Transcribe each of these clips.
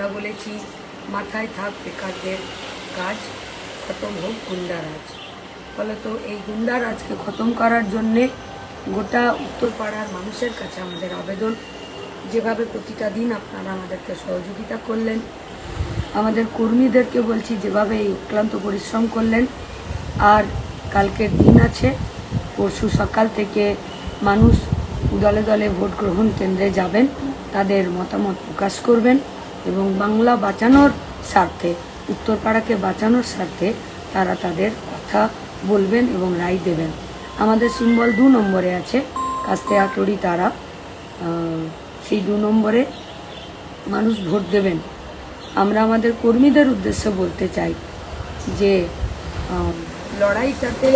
আমরা বলেছি মাথায় থাক বেকারদের কাজ, খতম হোক গুন্ডারাজ। ফলত এই গুন্ডারাজকে খতম করার জন্যে গোটা উত্তরপাড়ার মানুষের কাছে আমাদের আবেদন, যেভাবে প্রতিটা দিন আপনারা আমাদেরকে সহযোগিতা করলেন, আমাদের কর্মীদেরকে বলছি যেভাবে এই অক্লান্ত পরিশ্রম করলেন, আর কালকের দিন আছে, পরশু সকাল থেকে মানুষ দলে দলে ভোট গ্রহণ কেন্দ্রে যাবেন, তাদের মতামত প্রকাশ করবেন এবং বাংলা বাঁচানোর স্বার্থে, উত্তরপাড়াকে বাঁচানোর স্বার্থে তারা তাদের কথা বলবেন এবং রায় দেবেন। আমাদের সিম্বল 2 নম্বরে আছে, কাস্তে হাতুড়ি তারা, সেই 2 নম্বরে মানুষ ভোট দেবেন। আমরা আমাদের কর্মীদের উদ্দেশ্যে বলতে চাই যে লড়াইটাতে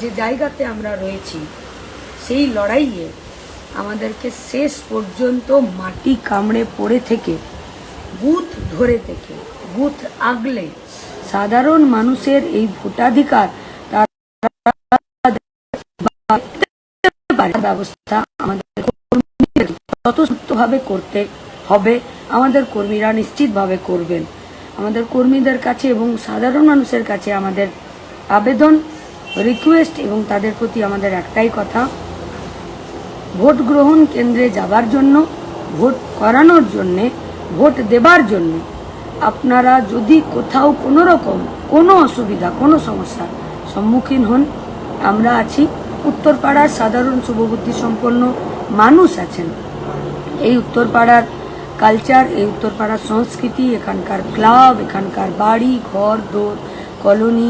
যে জায়গাতে আমরা রয়েছি, সেই লড়াইয়ে আমাদেরকে শেষ পর্যন্ত মাটি কামড়ে পড়ে থেকে, বুথ ধরে থেকে, বুথ আগলে সাধারণ মানুষের এই ভোটাধিকার ব্যবস্থা আমাদের স্বতঃস্ফূর্তভাবে করতে হবে। আমাদের কর্মীরা নিশ্চিতভাবে করবেন। আমাদের কর্মীদের কাছে এবং সাধারণ মানুষের কাছে আমাদের আবেদন, রিকোয়েস্ট এবং তাদের প্রতি আমাদের একটাই কথা, ভোট গ্রহণ কেন্দ্রে যাবার জন্য, ভোট করানোর জন্যে, ভোট দেবার জন্যে আপনারা যদি কোথাও কোনো রকম কোনো অসুবিধা, কোনো সমস্যার সম্মুখীন হন, আমরা আছি। উত্তরপাড়ার সাধারণ শুভবুদ্ধি সম্পন্ন মানুষ আছেন। এই উত্তরপাড়ার কালচার, এই উত্তরপাড়ার সংস্কৃতি, এখানকার ক্লাব, এখানকার বাড়ি ঘর দোর, কলোনি,